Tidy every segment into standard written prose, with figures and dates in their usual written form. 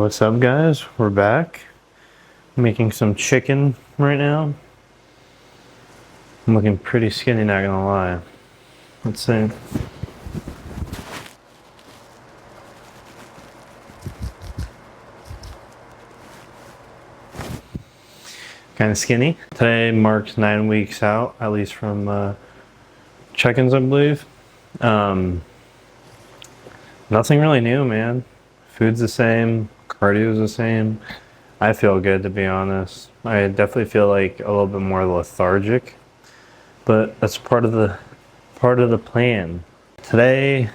What's up, guys? We're back making some chicken right now. I'm looking pretty skinny, not gonna lie. Let's see. Kind of skinny. Today marks 9 weeks out, at least from check-ins, I believe. Nothing really new, man. Food's the same, cardio's the same. I feel good, to be honest. I definitely feel like a little bit more lethargic, but that's part of the plan. Today,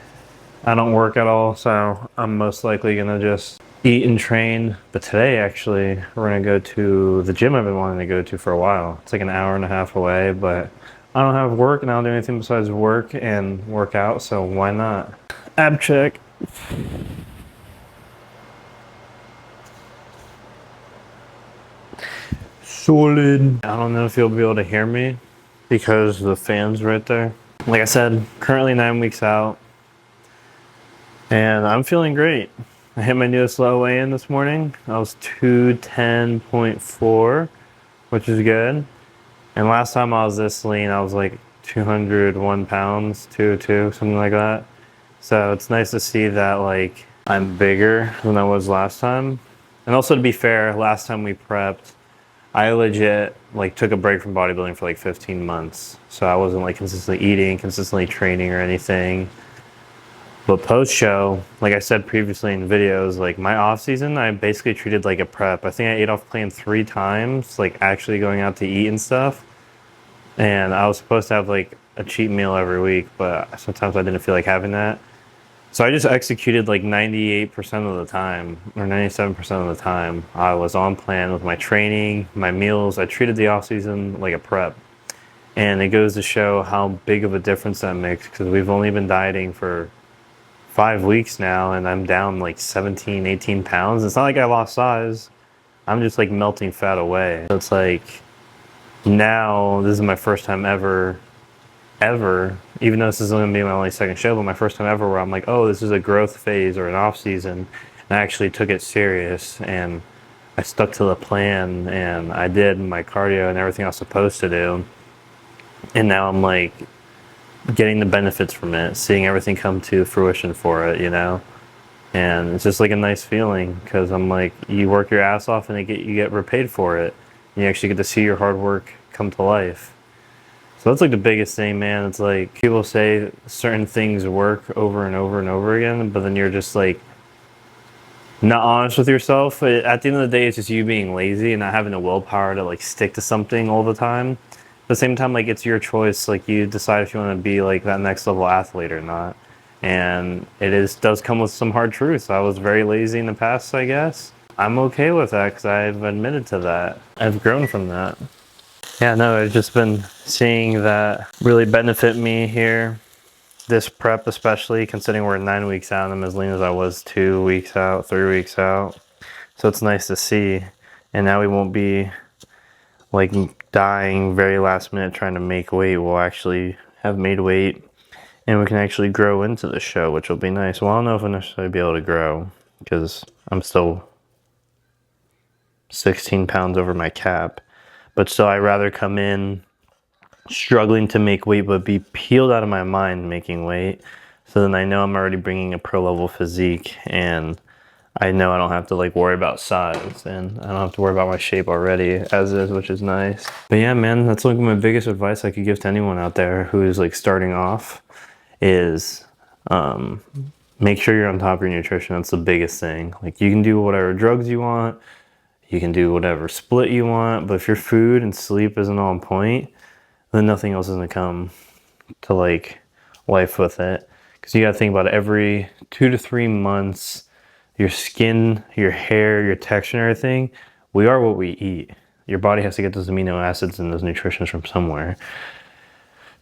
I don't work at all, so I'm most likely gonna just eat and train. But today, actually, we're gonna go to the gym I've been wanting to go to for a while. It's like an hour and a half away, but I don't have work and I don't do anything besides work and work out, so why not? Ab check. Solid. I don't know if you'll be able to hear me because the fan's right there. Like I said, currently 9 weeks out and I'm feeling great. I hit my newest low weigh-in this morning. I was 210.4, which is good. And last time I was this lean, I was like 201 pounds, 202, something like that. So it's nice to see that like I'm bigger than I was last time. And also, to be fair, last time we prepped, I legit like took a break from bodybuilding for like 15 months. So I wasn't like consistently eating, consistently training or anything. But post-show, like I said previously in videos, like my off season, I basically treated like a prep. I think I ate off plan 3 times, like actually going out to eat and stuff. And I was supposed to have like a cheat meal every week, but sometimes I didn't feel like having that. So I just executed like 98% of the time, or 97% of the time. I was on plan with my training, my meals. I treated the off season like a prep. And it goes to show how big of a difference that makes, because we've only been dieting for 5 weeks now and I'm down like 17, 18 pounds. It's not like I lost size. I'm just like melting fat away. So it's like, now this is my first time ever, even though this is going to be my only second show, but my first time ever where I'm like, oh, this is a growth phase or an off season. And I actually took it serious and I stuck to the plan and I did my cardio and everything I was supposed to do. And now I'm like getting the benefits from it, seeing everything come to fruition for it, you know? And it's just like a nice feeling, because I'm like, you work your ass off and you get repaid for it. You actually get to see your hard work come to life. So that's like the biggest thing, man. It's like people say certain things work over and over and over again, but then you're just like not honest with yourself. At the end of the day, it's just you being lazy and not having the willpower to like stick to something all the time. At the same time, like it's your choice. Like you decide if you want to be like that next level athlete or not. And does come with some hard truths. I was very lazy in the past, I guess. I'm okay with that because I've admitted to that. I've grown from that. Yeah, no, I've just been seeing that really benefit me here. This prep especially, considering we're 9 weeks out and I'm as lean as I was 2 weeks out, 3 weeks out. So it's nice to see. And now we won't be like dying very last minute trying to make weight. We'll actually have made weight and we can actually grow into the show, which will be nice. Well, I don't know if I'll necessarily be able to grow because I'm still 16 pounds over my cap. But still, I'd rather come in struggling to make weight, but be peeled out of my mind making weight. So then I know I'm already bringing a pro level physique and I know I don't have to like worry about size and I don't have to worry about my shape already as is, which is nice. But yeah, man, that's like my biggest advice I could give to anyone out there who is like starting off is make sure you're on top of your nutrition. That's the biggest thing. Like you can do whatever drugs you want. You can do whatever split you want, but if your food and sleep isn't on point, then nothing else is gonna come to like life with it. Because you gotta think about it, every 2 to 3 months, your skin, your hair, your texture and everything, we are what we eat. Your body has to get those amino acids and those nutrients from somewhere.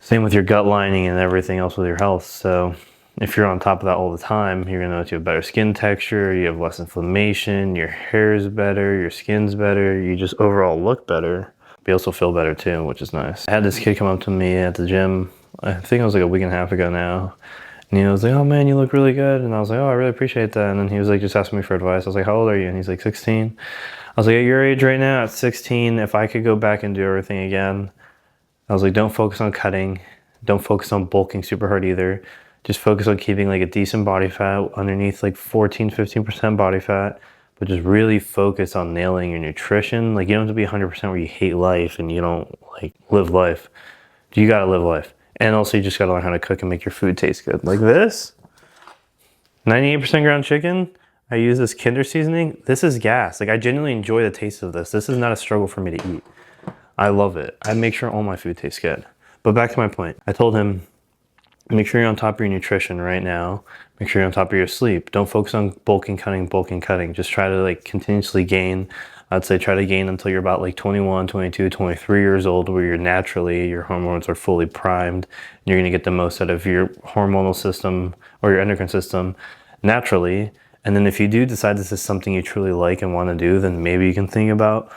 Same with your gut lining and everything else with your health. So if you're on top of that all the time, you're gonna notice you have better skin texture, you have less inflammation, your hair is better, your skin's better, you just overall look better. But you also feel better too, which is nice. I had this kid come up to me at the gym, I think it was like a week and a half ago now, And he was like, oh man, you look really good. And I was like, oh, I really appreciate that. And then he was like, just asking me for advice. I was like, how old are you? And he's like, 16. I was like, at your age right now, at 16, if I could go back and do everything again, I was like, don't focus on cutting. Don't focus on bulking super hard either. Just focus on keeping like a decent body fat underneath like 14, 15% body fat. But just really focus on nailing your nutrition. Like you don't have to be 100% where you hate life and you don't like live life. You gotta live life. And also you just gotta learn how to cook and make your food taste good. Like this, 98% ground chicken. I use this Kinder seasoning. This is gas. Like I genuinely enjoy the taste of this. This is not a struggle for me to eat. I love it. I make sure all my food tastes good. But back to my point. I told him, make sure you're on top of your nutrition right now. Make sure you're on top of your sleep. Don't focus on bulking, cutting. Just try to like continuously gain. I'd say try to gain until you're about like 21, 22, 23 years old where you're naturally, your hormones are fully primed. And you're gonna get the most out of your hormonal system or your endocrine system naturally. And then if you do decide this is something you truly like and wanna do, then maybe you can think about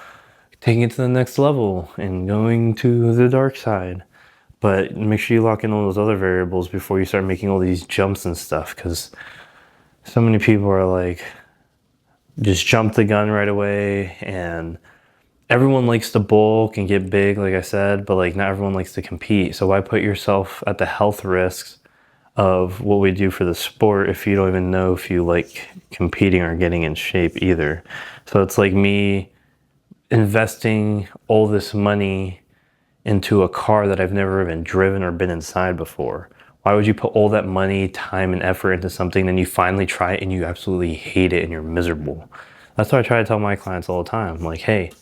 taking it to the next level and going to the dark side. But make sure you lock in all those other variables before you start making all these jumps and stuff, because so many people are like, just jump the gun right away, and everyone likes to bulk and get big, like I said, but like not everyone likes to compete. So why put yourself at the health risks of what we do for the sport if you don't even know if you like competing or getting in shape either? So it's like me investing all this money into a car that I've never even driven or been inside before. Why would you put all that money, time, and effort into something, then you finally try it and you absolutely hate it and you're miserable? That's what I try to tell my clients all the time. Like, hey,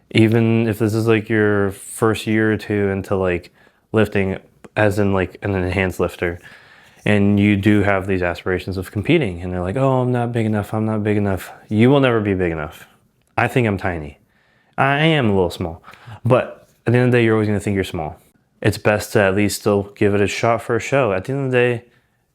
even if this is like your first year or two into like lifting, as in like an enhanced lifter, and you do have these aspirations of competing, and they're like, oh, I'm not big enough, I'm not big enough. You will never be big enough. I think I'm tiny. I am a little small, but at the end of the day, you're always going to think you're small. It's best to at least still give it a shot for a show. At the end of the day,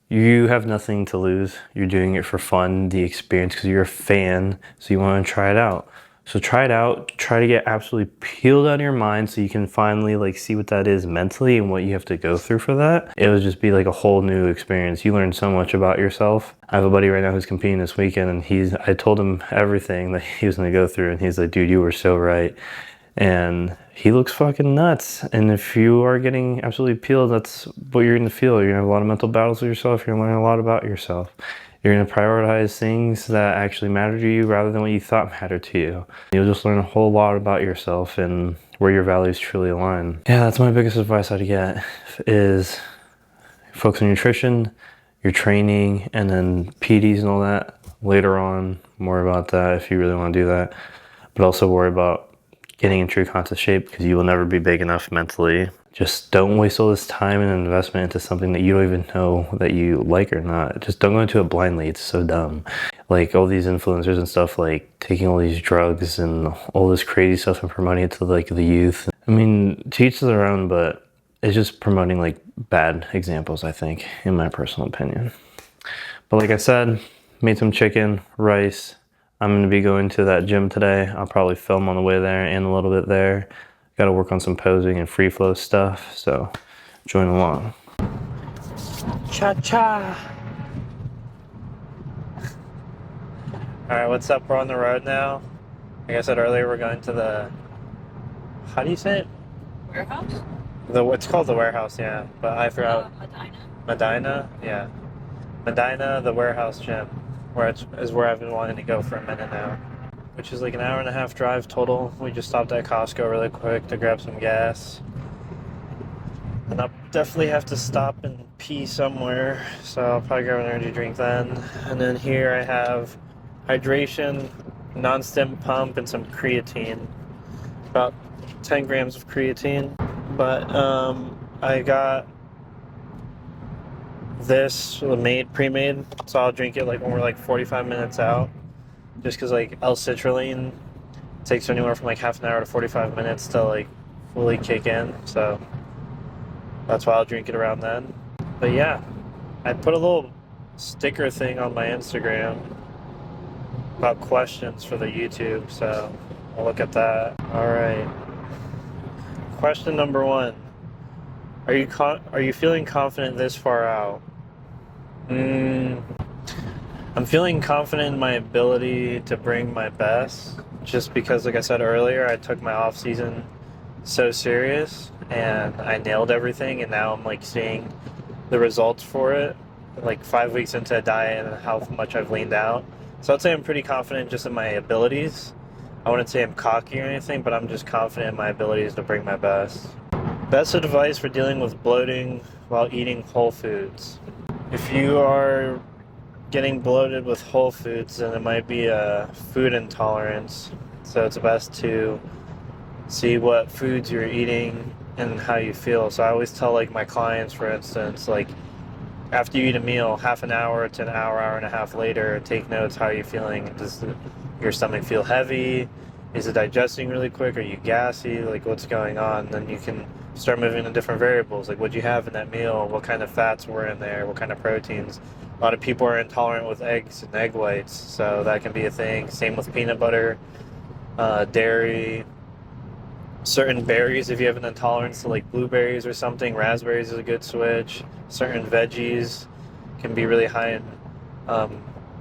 you have nothing to lose. You're doing it for fun, the experience, because you're a fan, so you want to try it out. So try it out. Try to get absolutely peeled out of your mind so you can finally like see what that is mentally and what you have to go through for that. It would just be like a whole new experience. You learn so much about yourself. I have a buddy right now who's competing this weekend, and I told him everything that he was going to go through, and he's like, dude, you were so right. And he looks fucking nuts. And if you are getting absolutely peeled, that's what you're going to feel. You're going to have a lot of mental battles with yourself. You're going to learn a lot about yourself. You're going to prioritize things that actually matter to you rather than what you thought mattered to you. You'll just learn a whole lot about yourself and where your values truly align. Yeah, that's my biggest advice I'd get, is focus on nutrition, your training, and then PDs and all that later on. More about that if you really want to do that. But also worry about getting in true contest shape, because you will never be big enough mentally. Just don't waste all this time and investment into something that you don't even know that you like or not. Just don't go into it blindly. It's so dumb. Like all these influencers and stuff, like taking all these drugs and all this crazy stuff and promoting it to like the youth. I mean, to each their own, but it's just promoting like bad examples, I think, in my personal opinion. But like I said, made some chicken, rice. I'm going to be going to that gym today. I'll probably film on the way there and a little bit there. Got to work on some posing and free flow stuff, so join along. Cha-cha! Alright, what's up? We're on the road now. Like I said earlier, we're going to the... How do you say it? Warehouse? It's called the warehouse, yeah. But I forgot. Medina. Medina? Yeah. Medina, the warehouse gym. Is where I've been wanting to go for a minute now. Which is like an hour and a half drive total. We just stopped at Costco really quick to grab some gas. And I'll definitely have to stop and pee somewhere, so I'll probably grab an energy drink then. And then here I have hydration, non-stim pump, and some creatine. About 10 grams of creatine. But I got this pre-made, so I'll drink it like when we're like 45 minutes out. Just because like L-citrulline takes anywhere from like half an hour to 45 minutes to like fully kick in, so that's why I'll drink it around then. But yeah, I put a little sticker thing on my Instagram about questions for the YouTube, so I'll look at that. Alright. Question number 1. Are you feeling confident this far out? Mm, I'm feeling confident in my ability to bring my best, just because, like I said earlier, I took my off season so serious and I nailed everything, and now I'm like seeing the results for it, like 5 weeks into a diet and how much I've leaned out. So I'd say I'm pretty confident just in my abilities. I wouldn't say I'm cocky or anything, but I'm just confident in my abilities to bring my best. Best advice for dealing with bloating while eating whole foods. If you are getting bloated with whole foods, then it might be a food intolerance. So it's best to see what foods you're eating and how you feel. So I always tell like my clients, for instance, like after you eat a meal, half an hour to an hour, hour and a half later, take notes. How are you feeling? Does your stomach feel heavy? Is it digesting really quick? Are you gassy? Like what's going on? Then you can start moving to different variables. Like what you have in that meal? What kind of fats were in there? What kind of proteins? A lot of people are intolerant with eggs and egg whites, so that can be a thing. Same with peanut butter, dairy, certain berries. If you have an intolerance to like blueberries or something, raspberries is a good switch. Certain veggies can be really high in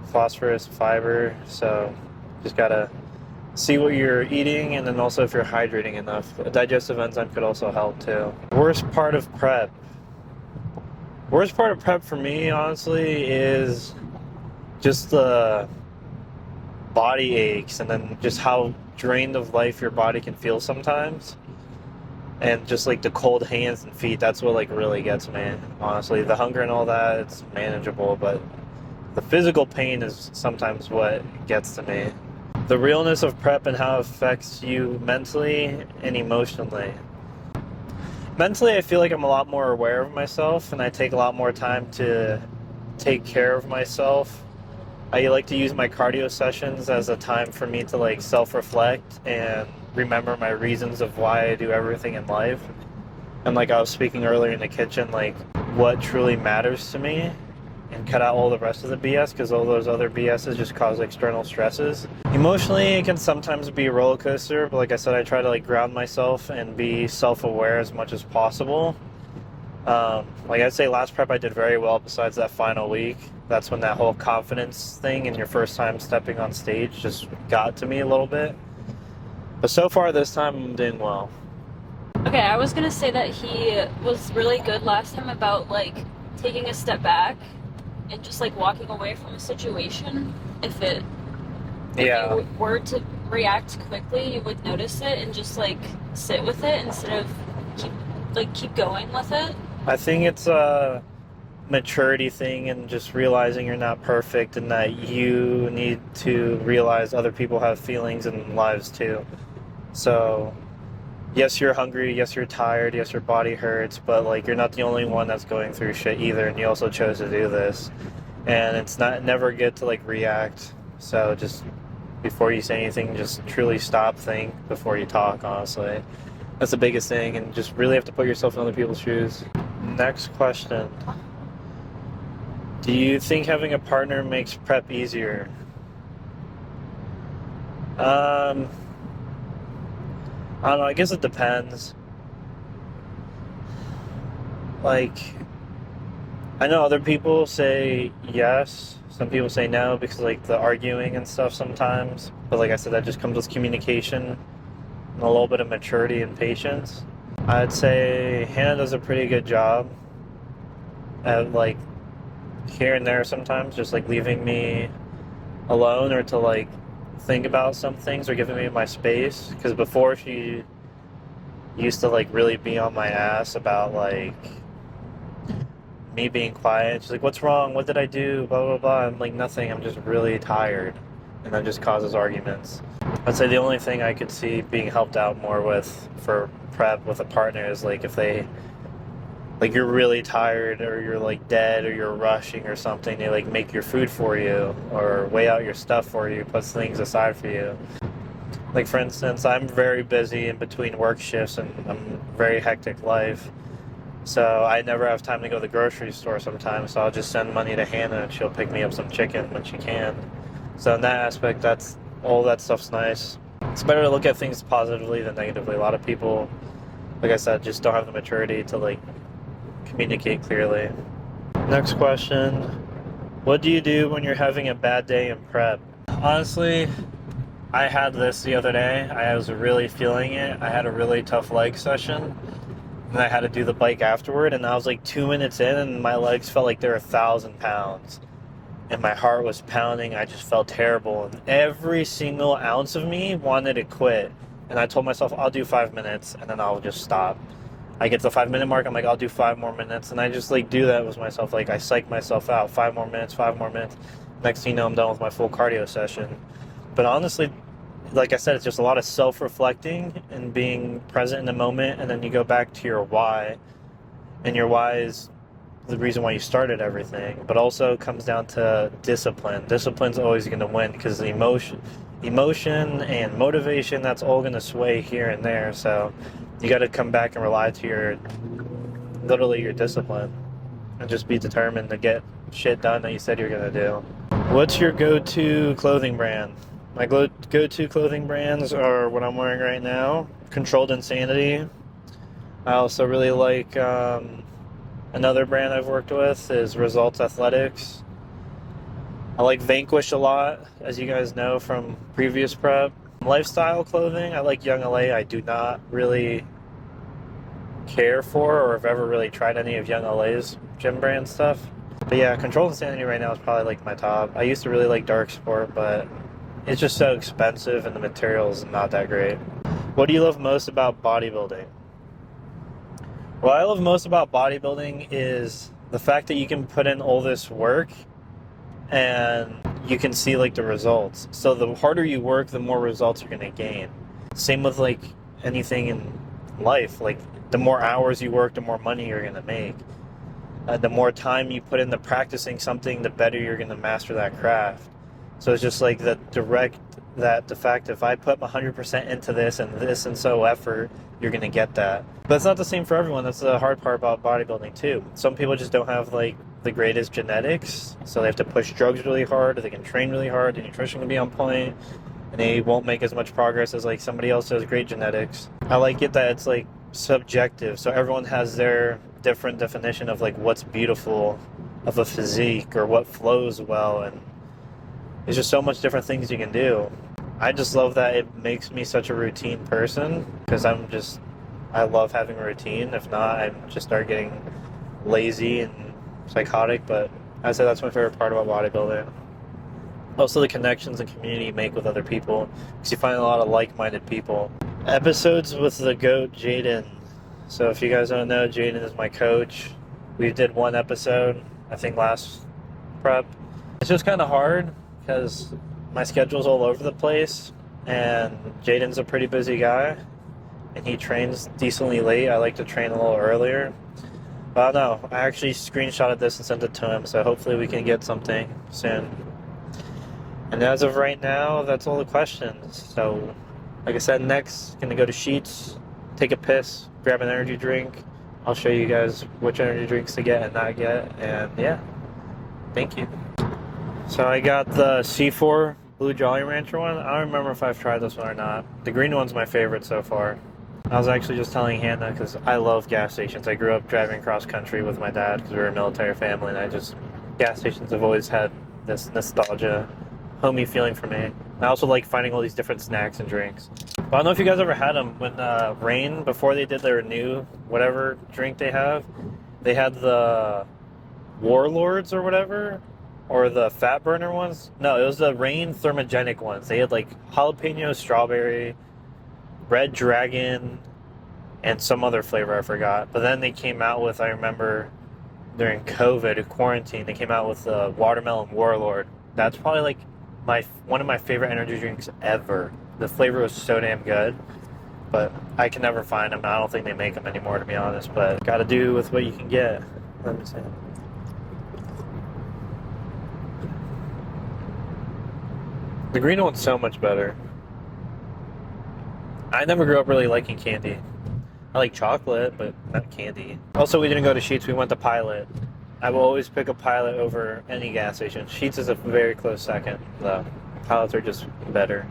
phosphorus, fiber, so just gotta see what you're eating, and then also if you're hydrating enough. A digestive enzyme could also help too. Worst part of prep. Worst part of prep for me, honestly, is just the body aches and then just how drained of life your body can feel sometimes. And just like the cold hands and feet, that's what like really gets me, honestly. The hunger and all that, it's manageable, but the physical pain is sometimes what gets to me. The realness of prep and how it affects you mentally and emotionally. Mentally, I feel like I'm a lot more aware of myself, and I take a lot more time to take care of myself. I like to use my cardio sessions as a time for me to like self-reflect and remember my reasons of why I do everything in life. And like I was speaking earlier in the kitchen, like what truly matters to me, and cut out all the rest of the BS, because all those other BSs just cause external stresses. Emotionally, it can sometimes be a roller coaster, but like I said, I try to like ground myself and be self-aware as much as possible. Like I'd say last prep I did very well besides that final week. That's when that whole confidence thing and your first time stepping on stage just got to me a little bit. But so far this time I'm doing well. Okay, I was gonna say that he was really good last time about like taking a step back and just like walking away from a situation. If you were to react quickly, you would notice it and just like sit with it instead of keep going with it. I think it's a maturity thing and just realizing you're not perfect and that you need to realize other people have feelings and lives too. So yes, you're hungry, yes, you're tired, yes, your body hurts, but like you're not the only one that's going through shit either, and you also chose to do this. And it's never good to like react. So just before you say anything, just truly stop, think before you talk, honestly. That's the biggest thing, and just really have to put yourself in other people's shoes. Next question. Do you think having a partner makes prep easier? I don't know, I guess it depends. Like, I know other people say yes, some people say no because like the arguing and stuff sometimes. But like I said, that just comes with communication and a little bit of maturity and patience. I'd say Hannah does a pretty good job at like here and there sometimes just like leaving me alone or to like think about some things or giving me my space, because before she used to like really be on my ass about like me being quiet. She's like, what's wrong, what did I do, blah blah blah. I'm like, nothing, I'm just really tired, and that just causes arguments. I'd say the only thing I could see being helped out more with for prep with a partner is like if they like you're really tired or you're like dead or you're rushing or something, they like make your food for you or weigh out your stuff for you, puts things aside for you. Like for instance, I'm very busy in between work shifts and I'm very hectic life. So I never have time to go to the grocery store sometimes, so I'll just send money to Hannah and she'll pick me up some chicken when she can. So in that aspect, that's all that stuff's nice. It's better to look at things positively than negatively. A lot of people, like I said, just don't have the maturity to like communicate clearly. Next question. What do you do when you're having a bad day in prep? Honestly, I had this the other day. I was really feeling it. I had a really tough leg session, and I had to do the bike afterward, and I was like 2 minutes in, and my legs felt like they were 1,000 pounds. And my heart was pounding. I just felt terrible. And every single ounce of me wanted to quit. And I told myself, I'll do 5 minutes, and then I'll just stop. I get to the 5 minute mark, I'm like, I'll do 5 more minutes. And I just like do that with myself. Like I psych myself out, 5 more minutes, 5 more minutes. Next thing you know, I'm done with my full cardio session. But honestly, like I said, it's just a lot of self-reflecting and being present in the moment. And then you go back to your why. And your why is the reason why you started everything, but also comes down to discipline. Discipline's always going to win because emotion and motivation, that's all going to sway here and there. So you got to come back and rely to your discipline and just be determined to get shit done that you said you're going to do. What's your go-to clothing brand? My go-to clothing brands are what I'm wearing right now, Controlled Insanity. I also really like another brand I've worked with is Results Athletics. I like Vanquish a lot, as you guys know from previous prep. Lifestyle clothing, I like Young LA. I do not really care for or have ever really tried any of Young LA's gym brand stuff. But yeah, Controlled Insanity right now is probably like my top. I used to really like Dark Sport, but it's just so expensive and the material is not that great. What do you love most about bodybuilding? What I love most about bodybuilding is the fact that you can put in all this work and you can see like the results. So the harder you work, the more results you're going to gain. Same with like anything in life. Like the more hours you work, the more money you're going to make. The more time you put into practicing something, the better you're going to master that craft. So it's just like the fact if I put 100% into this and so effort, you're going to get that. But it's not the same for everyone. That's the hard part about bodybuilding too. Some people just don't have like the greatest genetics, so they have to push drugs really hard, or they can train really hard, the nutrition can be on point, and they won't make as much progress as like somebody else who has great genetics. I like it that it's like subjective, so everyone has their different definition of like what's beautiful of a physique or what flows well, and there's just so much different things you can do. I just love that it makes me such a routine person because I love having a routine. If not, I just start getting lazy and psychotic, but I'd say that's my favorite part about bodybuilding. Also the connections and community you make with other people because you find a lot of like-minded people. Episodes with the GOAT, Jaden. So if you guys don't know, Jaden is my coach. We did one episode, I think last prep. It's just kind of hard because my schedule's all over the place and Jaden's a pretty busy guy and he trains decently late. I like to train a little earlier. But I don't know, I actually screenshotted this and sent it to him, so hopefully we can get something soon. And as of right now, that's all the questions. So, like I said, next, gonna go to Sheets, take a piss, grab an energy drink. I'll show you guys which energy drinks to get and not get, and yeah, thank you. So I got the C4 Blue Jolly Rancher one. I don't remember if I've tried this one or not. The green one's my favorite so far. I was actually just telling Hannah because I love gas stations. I grew up driving cross country with my dad because we were a military family, and gas stations have always had this nostalgia, homey feeling for me. I also like finding all these different snacks and drinks. But I don't know if you guys ever had them when Rain, before they did their new whatever drink they have, they had the Warlords or whatever. Or the fat burner ones? No, it was the Rain thermogenic ones. They had like jalapeno, strawberry, red dragon, and some other flavor I forgot. But then they came out with, I remember during COVID, quarantine, they came out with the watermelon Warlord. That's probably like one of my favorite energy drinks ever. The flavor was so damn good. But I can never find them. I don't think they make them anymore, to be honest. But gotta do with what you can get. Let me see. The green one's so much better. I never grew up really liking candy. I like chocolate, but not candy. Also, we didn't go to Sheets, we went to Pilot. I will always pick a Pilot over any gas station. Sheets is a very close second, though. Pilots are just better.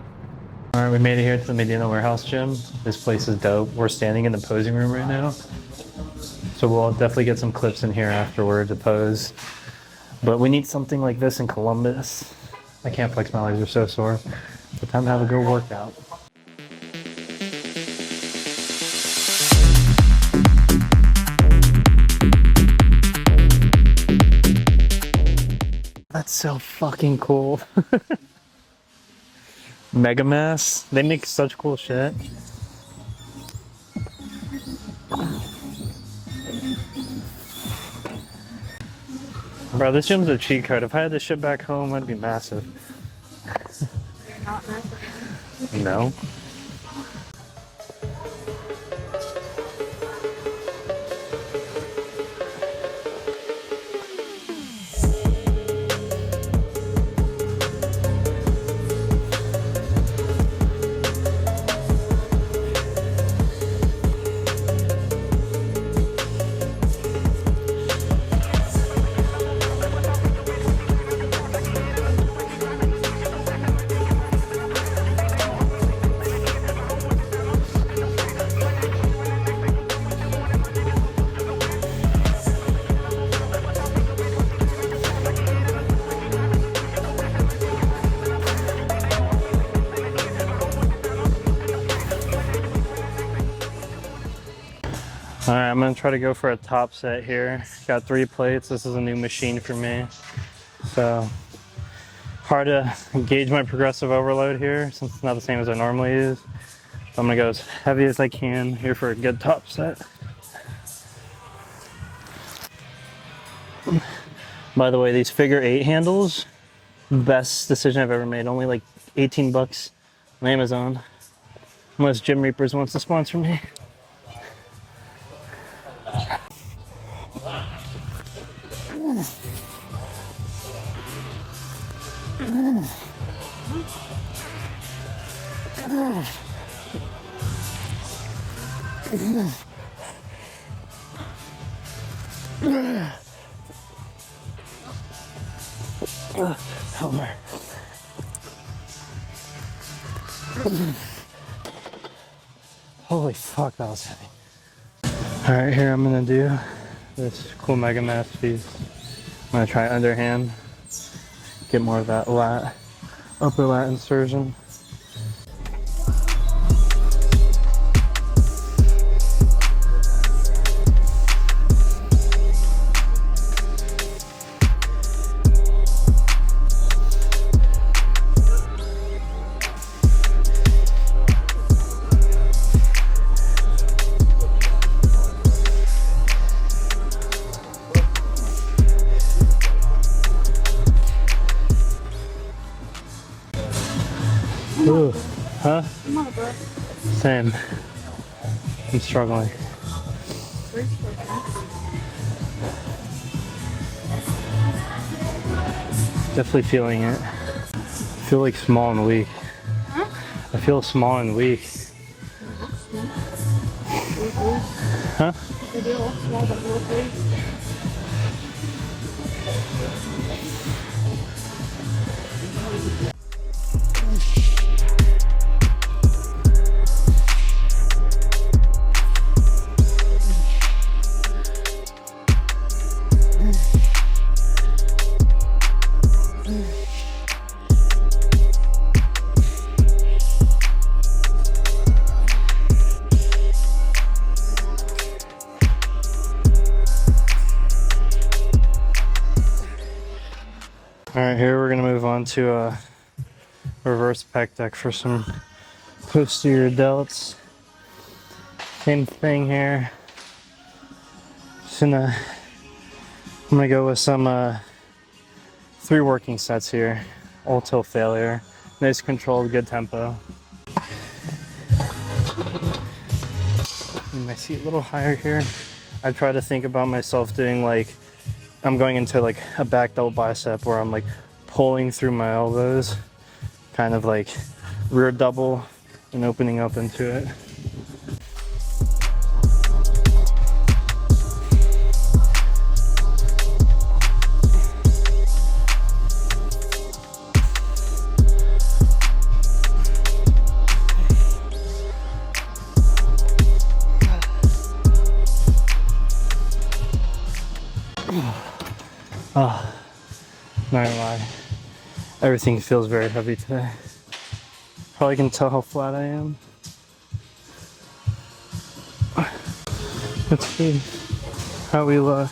Alright, we made it here to the Medina Warehouse Gym. This place is dope. We're standing in the posing room right now. So we'll definitely get some clips in here afterward to pose. But we need something like this in Columbus. I can't flex, my legs are so sore. But time to have a good workout. That's so fucking cool. Mega Mass, they make such cool shit. Bro, this gym's a cheat code. If I had this shit back home, I'd be massive. You're not massive. No. All right, I'm gonna try to go for a top set here. Got 3 plates. This is a new machine for me. So hard to gauge my progressive overload here since it's not the same as I normally use. So I'm gonna go as heavy as I can here for a good top set. By the way, these figure 8 handles, best decision I've ever made. Only like 18 bucks on Amazon. Unless Gym Reapers wants to sponsor me. Homer. Holy fuck, that was heavy. Alright, here I'm gonna do this cool Mega Mass piece. I'm gonna try underhand, get more of that lat, upper lat insertion. Ooh, huh? Come on, bro. Same. I'm struggling. Definitely feeling it. I feel like small and weak. Huh? I feel small and weak. Huh? They do look small but real big. Alright, here we're going to move on to a reverse pec deck for some posterior delts. Same thing here. I'm gonna go with some 3 working sets here, all till failure. Nice controlled, good tempo. My seat a little higher here. I try to think about myself doing like, I'm going into like a back double bicep where I'm like pulling through my elbows, kind of like rear double and opening up into it. Everything feels very heavy today. Probably can tell how flat I am. Let's see how we look.